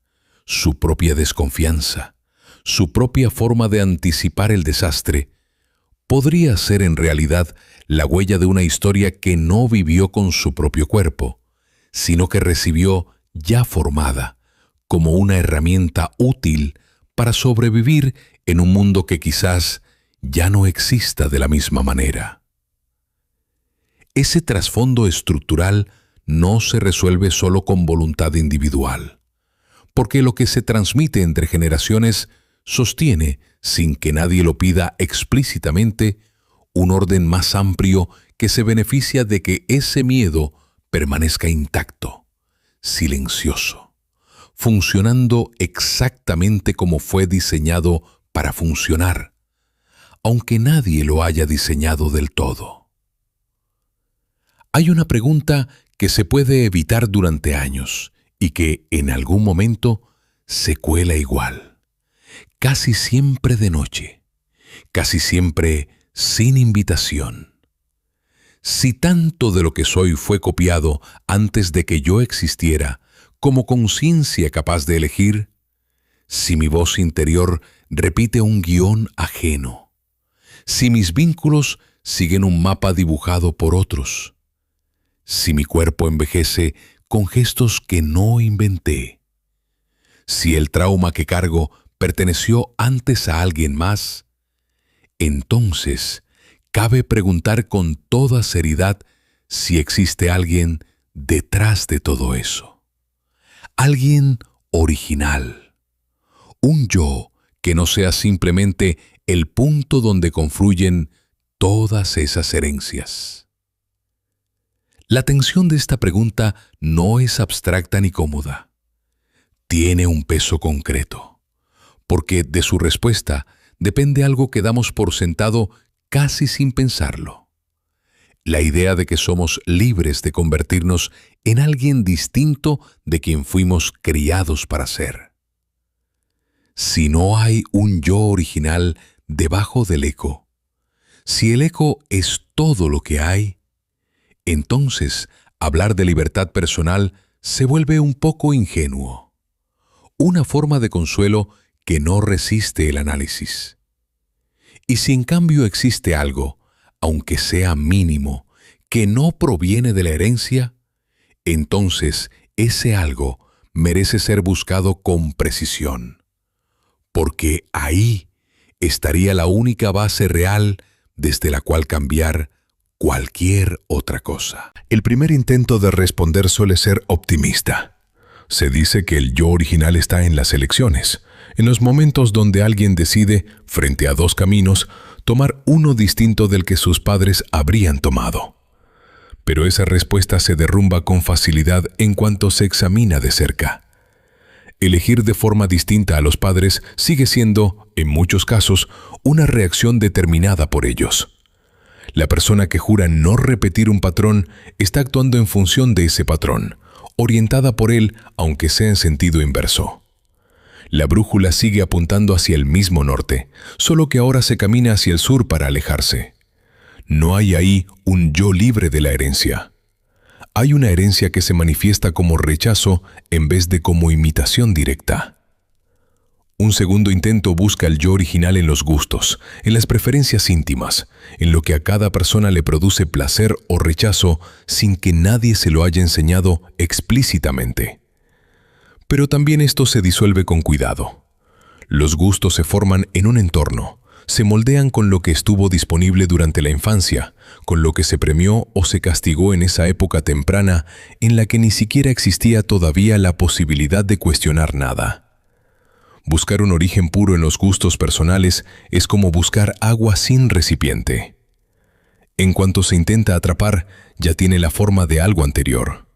su propia desconfianza, su propia forma de anticipar el desastre, podría ser en realidad la huella de una historia que no vivió con su propio cuerpo, sino que recibió ya formada, como una herramienta útil para sobrevivir en un mundo que quizás ya no exista de la misma manera. Ese trasfondo estructural no se resuelve solo con voluntad individual, porque lo que se transmite entre generaciones sostiene, sin que nadie lo pida explícitamente, un orden más amplio que se beneficia de que ese miedo permanezca intacto, silencioso, funcionando exactamente como fue diseñado para funcionar, aunque nadie lo haya diseñado del todo. Hay una pregunta que se puede evitar durante años y que en algún momento se cuela igual. Casi siempre de noche, casi siempre sin invitación. Si tanto de lo que soy fue copiado antes de que yo existiera, como conciencia capaz de elegir, si mi voz interior repite un guión ajeno, si mis vínculos siguen un mapa dibujado por otros, si mi cuerpo envejece con gestos que no inventé, si el trauma que cargo perteneció antes a alguien más, entonces cabe preguntar con toda seriedad si existe alguien detrás de todo eso. Alguien original. Un yo que no sea simplemente el punto donde confluyen todas esas herencias. La tensión de esta pregunta no es abstracta ni cómoda. Tiene un peso concreto, porque de su respuesta depende algo que damos por sentado casi sin pensarlo. La idea de que somos libres de convertirnos en alguien distinto de quien fuimos criados para ser. Si no hay un yo original debajo del eco, si el eco es todo lo que hay, entonces hablar de libertad personal se vuelve un poco ingenuo. Una forma de consuelo que no resiste el análisis. Y si en cambio existe algo, aunque sea mínimo, que no proviene de la herencia, entonces ese algo merece ser buscado con precisión. Porque ahí estaría la única base real desde la cual cambiar cualquier otra cosa. El primer intento de responder suele ser optimista. Se dice que el yo original está en las elecciones, en los momentos donde alguien decide, frente a dos caminos, tomar uno distinto del que sus padres habrían tomado. Pero esa respuesta se derrumba con facilidad en cuanto se examina de cerca. Elegir de forma distinta a los padres sigue siendo, en muchos casos, una reacción determinada por ellos. La persona que jura no repetir un patrón está actuando en función de ese patrón, orientada por él, aunque sea en sentido inverso. La brújula sigue apuntando hacia el mismo norte, solo que ahora se camina hacia el sur para alejarse. No hay ahí un yo libre de la herencia. Hay una herencia que se manifiesta como rechazo en vez de como imitación directa. Un segundo intento busca el yo original en los gustos, en las preferencias íntimas, en lo que a cada persona le produce placer o rechazo sin que nadie se lo haya enseñado explícitamente. Pero también esto se disuelve con cuidado. Los gustos se forman en un entorno, se moldean con lo que estuvo disponible durante la infancia, con lo que se premió o se castigó en esa época temprana en la que ni siquiera existía todavía la posibilidad de cuestionar nada. Buscar un origen puro en los gustos personales es como buscar agua sin recipiente. En cuanto se intenta atrapar, ya tiene la forma de algo anterior.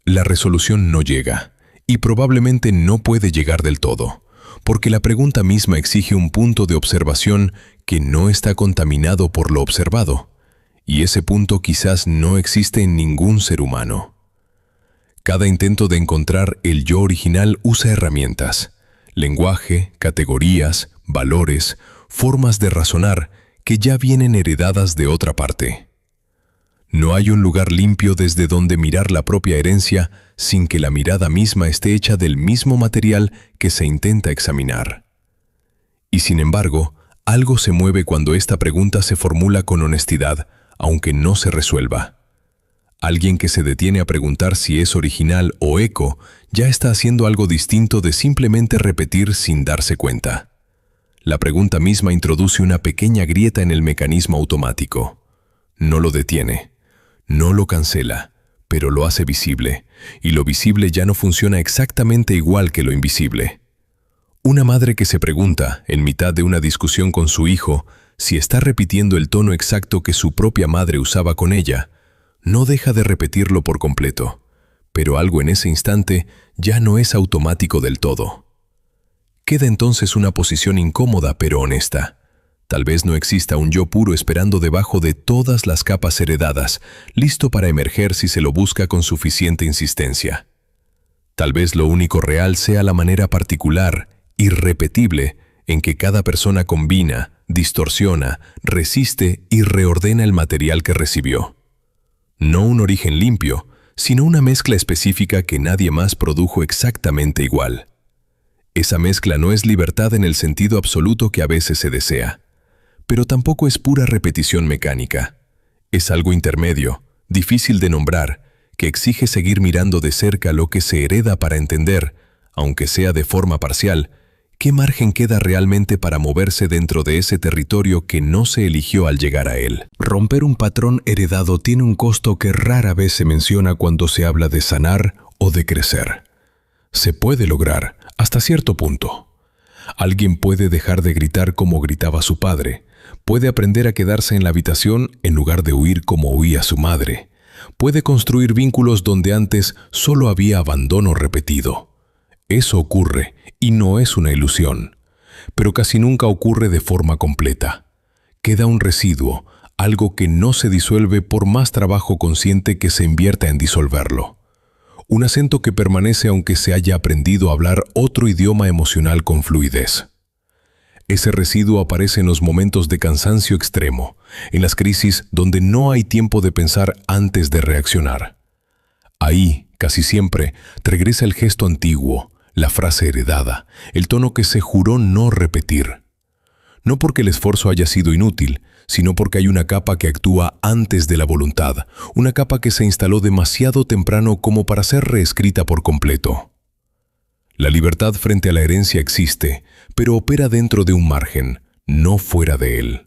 La resolución no llega, y probablemente no puede llegar del todo, porque la pregunta misma exige un punto de observación que no está contaminado por lo observado, y ese punto quizás no existe en ningún ser humano. Cada intento de encontrar el yo original usa herramientas, lenguaje, categorías, valores, formas de razonar que ya vienen heredadas de otra parte. No hay un lugar limpio desde donde mirar la propia herencia sin que la mirada misma esté hecha del mismo material que se intenta examinar. Y sin embargo, algo se mueve cuando esta pregunta se formula con honestidad, aunque no se resuelva. Alguien que se detiene a preguntar si es original o eco ya está haciendo algo distinto de simplemente repetir sin darse cuenta. La pregunta misma introduce una pequeña grieta en el mecanismo automático. No lo detiene, no lo cancela, pero lo hace visible, y lo visible ya no funciona exactamente igual que lo invisible. Una madre que se pregunta, en mitad de una discusión con su hijo, si está repitiendo el tono exacto que su propia madre usaba con ella, no deja de repetirlo por completo, pero algo en ese instante ya no es automático del todo. Queda entonces una posición incómoda pero honesta. Tal vez no exista un yo puro esperando debajo de todas las capas heredadas, listo para emerger si se lo busca con suficiente insistencia. Tal vez lo único real sea la manera particular, irrepetible, en que cada persona combina, distorsiona, resiste y reordena el material que recibió. No un origen limpio, sino una mezcla específica que nadie más produjo exactamente igual. Esa mezcla no es libertad en el sentido absoluto que a veces se desea, pero tampoco es pura repetición mecánica. Es algo intermedio, difícil de nombrar, que exige seguir mirando de cerca lo que se hereda para entender, aunque sea de forma parcial, ¿Qué margen queda realmente para moverse dentro de ese territorio que no se eligió al llegar a él? Romper un patrón heredado tiene un costo que rara vez se menciona cuando se habla de sanar o de crecer. Se puede lograr hasta cierto punto. Alguien puede dejar de gritar como gritaba su padre, puede aprender a quedarse en la habitación en lugar de huir como huía su madre, puede construir vínculos donde antes solo había abandono repetido. Eso ocurre y no es una ilusión, pero casi nunca ocurre de forma completa. Queda un residuo, algo que no se disuelve por más trabajo consciente que se invierta en disolverlo. Un acento que permanece aunque se haya aprendido a hablar otro idioma emocional con fluidez. Ese residuo aparece en los momentos de cansancio extremo, en las crisis donde no hay tiempo de pensar antes de reaccionar. Ahí, casi siempre, regresa el gesto antiguo, la frase heredada, el tono que se juró no repetir. No porque el esfuerzo haya sido inútil, sino porque hay una capa que actúa antes de la voluntad, una capa que se instaló demasiado temprano como para ser reescrita por completo. La libertad frente a la herencia existe, pero opera dentro de un margen, no fuera de él.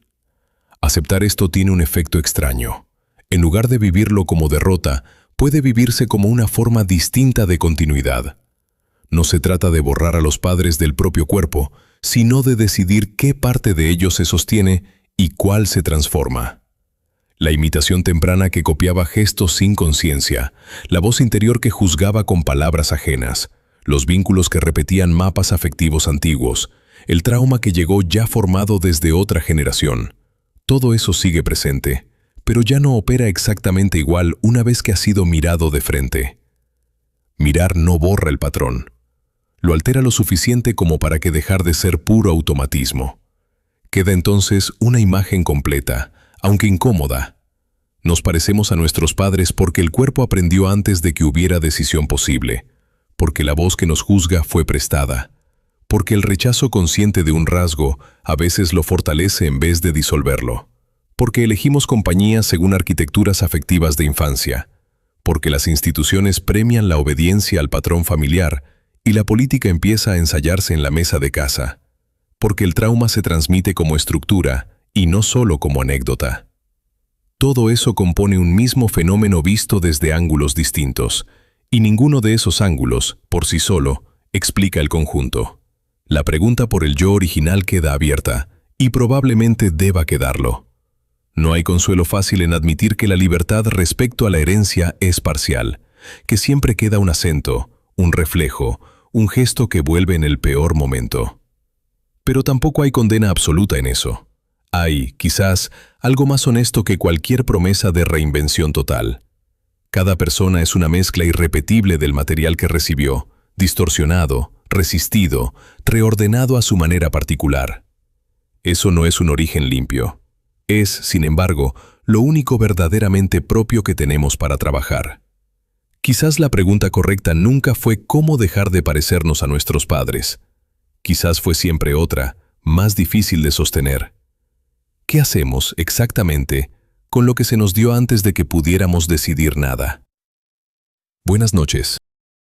Aceptar esto tiene un efecto extraño. En lugar de vivirlo como derrota, puede vivirse como una forma distinta de continuidad. No se trata de borrar a los padres del propio cuerpo, sino de decidir qué parte de ellos se sostiene y cuál se transforma. La imitación temprana que copiaba gestos sin conciencia, la voz interior que juzgaba con palabras ajenas, los vínculos que repetían mapas afectivos antiguos, el trauma que llegó ya formado desde otra generación. Todo eso sigue presente, pero ya no opera exactamente igual una vez que ha sido mirado de frente. Mirar no borra el patrón. Lo altera lo suficiente como para que dejar de ser puro automatismo. Queda entonces una imagen completa, aunque incómoda. Nos parecemos a nuestros padres porque el cuerpo aprendió antes de que hubiera decisión posible, porque la voz que nos juzga fue prestada, porque el rechazo consciente de un rasgo a veces lo fortalece en vez de disolverlo, porque elegimos compañías según arquitecturas afectivas de infancia, porque las instituciones premian la obediencia al patrón familiar y la política empieza a ensayarse en la mesa de casa, porque el trauma se transmite como estructura y no solo como anécdota. Todo eso compone un mismo fenómeno visto desde ángulos distintos, y ninguno de esos ángulos, por sí solo, explica el conjunto. La pregunta por el yo original queda abierta, y probablemente deba quedarlo. No hay consuelo fácil en admitir que la libertad respecto a la herencia es parcial, que siempre queda un acento, un reflejo, un gesto que vuelve en el peor momento. Pero tampoco hay condena absoluta en eso. Hay, quizás, algo más honesto que cualquier promesa de reinvención total. Cada persona es una mezcla irrepetible del material que recibió, distorsionado, resistido, reordenado a su manera particular. Eso no es un origen limpio. Es, sin embargo, lo único verdaderamente propio que tenemos para trabajar. Quizás la pregunta correcta nunca fue cómo dejar de parecernos a nuestros padres. Quizás fue siempre otra, más difícil de sostener. ¿Qué hacemos exactamente con lo que se nos dio antes de que pudiéramos decidir nada? Buenas noches.